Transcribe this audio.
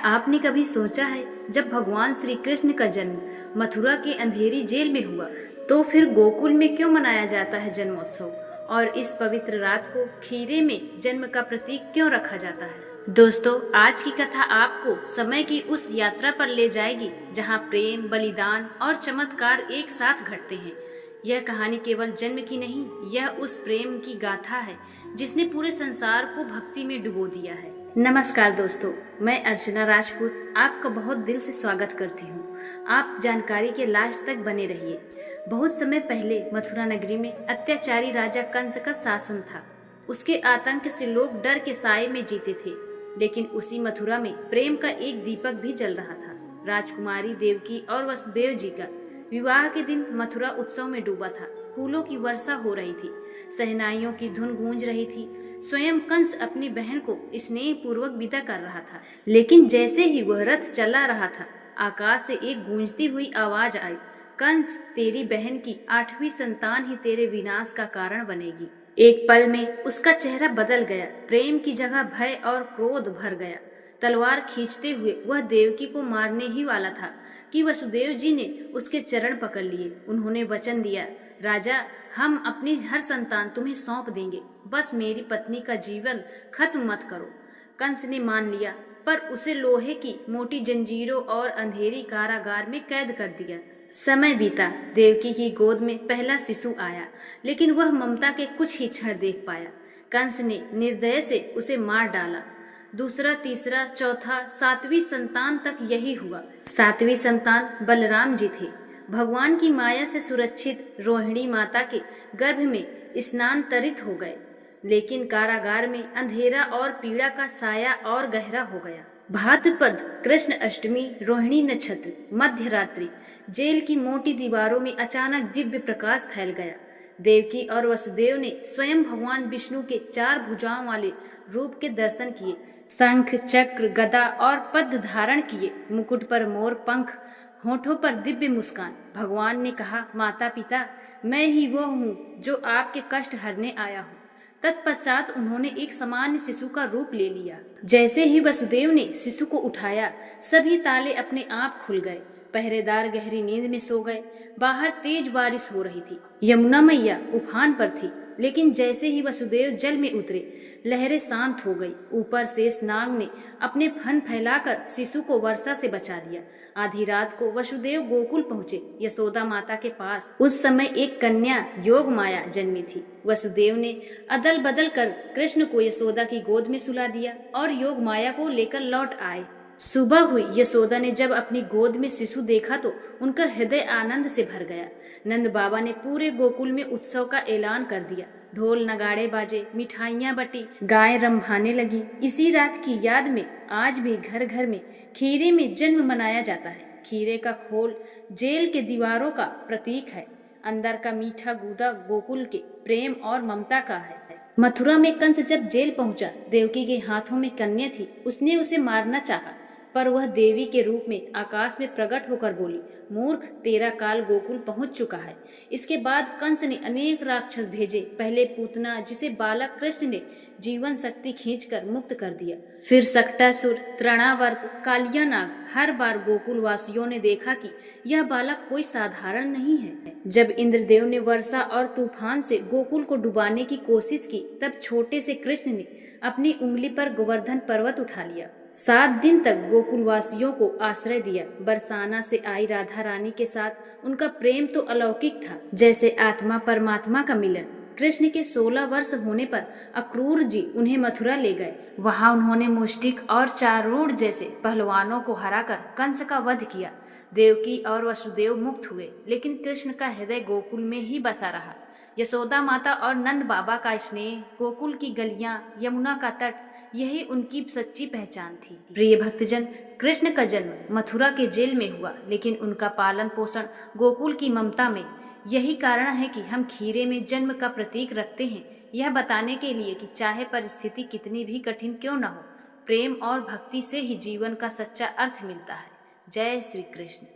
आपने कभी सोचा है, जब भगवान श्री कृष्ण का जन्म मथुरा के अंधेरी जेल में हुआ, तो फिर गोकुल में क्यों मनाया जाता है जन्मोत्सव, और इस पवित्र रात को खीरे में जन्म का प्रतीक क्यों रखा जाता है। दोस्तों, आज की कथा आपको समय की उस यात्रा पर ले जाएगी जहां प्रेम, बलिदान और चमत्कार एक साथ घटते हैं। यह कहानी केवल जन्म की नहीं, यह उस प्रेम की गाथा है जिसने पूरे संसार को भक्ति में डुबो दिया है। नमस्कार दोस्तों, मैं अर्चना राजपूत आपका बहुत दिल से स्वागत करती हूँ। आप जानकारी के लास्ट तक बने रहिए। बहुत समय पहले मथुरा नगरी में अत्याचारी राजा कंस का शासन था। उसके आतंक से लोग डर के साए में जीते थे, लेकिन उसी मथुरा में प्रेम का एक दीपक भी जल रहा था। राजकुमारी देवकी और वसुदेव जी का विवाह के दिन मथुरा उत्सव में डूबा था। फूलों की वर्षा हो रही थी, शहनाइयों की धुन गूंज रही थी। स्वयं कंस अपनी बहन को स्नेह पूर्वक विदा कर रहा था, लेकिन जैसे ही वह रथ चला रहा था, आकाश से एक गूंजती हुई आवाज आई, कंस, तेरी बहन की 8वीं संतान ही तेरे विनाश का कारण बनेगी। एक पल में उसका चेहरा बदल गया। प्रेम की जगह भय और क्रोध भर गया। तलवार खींचते हुए वह देवकी को मारने ही वाला था कि वसुदेव जी ने उसके चरण पकड़ लिए। उन्होंने वचन दिया, राजा, हम अपनी हर संतान तुम्हें सौंप देंगे, बस मेरी पत्नी का जीवन खत्म मत करो। कंस ने मान लिया, पर उसे लोहे की मोटी जंजीरों और अंधेरी कारागार में कैद कर दिया। समय बीता। देवकी की गोद में पहला शिशु आया, लेकिन वह ममता के कुछ ही क्षण देख पाया। कंस ने निर्दय से उसे मार डाला। दूसरा, तीसरा, चौथा, 7वीं संतान तक यही हुआ। 7वीं संतान बलराम जी थे। भगवान की माया से सुरक्षित रोहिणी माता के गर्भ में स्नानांतरित हो गए, लेकिन कारागार में अंधेरा और पीड़ा का साया और गहरा हो गया। भाद्रपद कृष्ण अष्टमी, रोहिणी नक्षत्र, मध्य रात्रि, जेल की मोटी दीवारों में अचानक दिव्य प्रकाश फैल गया। देवकी और वसुदेव ने स्वयं भगवान विष्णु के 4 भुजाओं वाले रूप के दर्शन किए। शंख, चक्र, गदा और पद्म धारण किए, मुकुट पर मोर पंख, होठों पर दिव्य मुस्कान। भगवान ने कहा, माता पिता, मैं ही वो हूँ जो आपके कष्ट हरने आया हूँ। तत्पश्चात उन्होंने एक सामान्य शिशु का रूप ले लिया। जैसे ही वसुदेव ने शिशु को उठाया, सभी ताले अपने आप खुल गए। पहरेदार गहरी नींद में सो गए। बाहर तेज बारिश हो रही थी। यमुना मैया उफान पर थी, लेकिन जैसे ही वसुदेव जल में उतरे, लहरें शांत हो गई। ऊपर शेष नाग ने अपने फन फैलाकर शिशु को वर्षा से बचा लिया। आधी रात को वसुदेव गोकुल पहुँचे, यशोदा माता के पास। उस समय एक कन्या योग माया जन्मी थी। वसुदेव ने अदल बदल कर कृष्ण को यशोदा की गोद में सुला दिया और योग माया को लेकर लौट आए। सुबह हुई। यशोदा ने जब अपनी गोद में शिशु देखा तो उनका हृदय आनंद से भर गया। नंद बाबा ने पूरे गोकुल में उत्सव का ऐलान कर दिया। ढोल नगाड़े बाजे, मिठाइयाँ बटी, गायें रंभाने लगी। इसी रात की याद में आज भी घर घर में खीरे में जन्म मनाया जाता है। खीरे का खोल जेल के दीवारों का प्रतीक है। अंदर का मीठा गूदा गोकुल के प्रेम और ममता का है। मथुरा में कंस जब जेल पहुंचा, देवकी के हाथों में कन्या थी। उसने उसे मारना चाहा, पर वह देवी के रूप में आकाश में प्रकट होकर बोली, मूर्ख, तेरा काल गोकुल पहुंच चुका है। इसके बाद कंस ने अनेक राक्षस भेजे। पहले पूतना, जिसे बालक कृष्ण ने जीवन शक्ति खींचकर मुक्त कर दिया। फिर सक्टासुर, तृणावर्त, कालिया नाग। हर बार गोकुल वासियों ने देखा कि यह बालक कोई साधारण नहीं है। जब इंद्रदेव ने वर्षा और तूफान से गोकुल को डुबाने की कोशिश की, तब छोटे से कृष्ण ने अपनी उंगली पर गोवर्धन पर्वत उठा लिया। 7 दिन तक गोकुल वासियों को आश्रय दिया। बरसाना से आई राधा रानी के साथ उनका प्रेम तो अलौकिक था, जैसे आत्मा परमात्मा का मिलन। कृष्ण के 16 वर्ष होने पर अक्रूर जी उन्हें मथुरा ले गए। वहां उन्होंने मुष्टिक और चारूण जैसे पहलवानों को हराकर कंस का वध किया। देवकी और वसुदेव मुक्त हुए, लेकिन कृष्ण का हृदय गोकुल में ही बसा रहा। यशोदा माता और नंद बाबा का स्नेह, गोकुल की गलियां, यमुना का तट, यही उनकी सच्ची पहचान थी। प्रिय भक्तजन, कृष्ण का जन्म मथुरा के जेल में हुआ, लेकिन उनका पालन पोषण गोकुल की ममता में। यही कारण है कि हम खीरे में जन्म का प्रतीक रखते हैं, यह बताने के लिए कि चाहे परिस्थिति कितनी भी कठिन क्यों न हो, प्रेम और भक्ति से ही जीवन का सच्चा अर्थ मिलता है। जय श्री कृष्ण।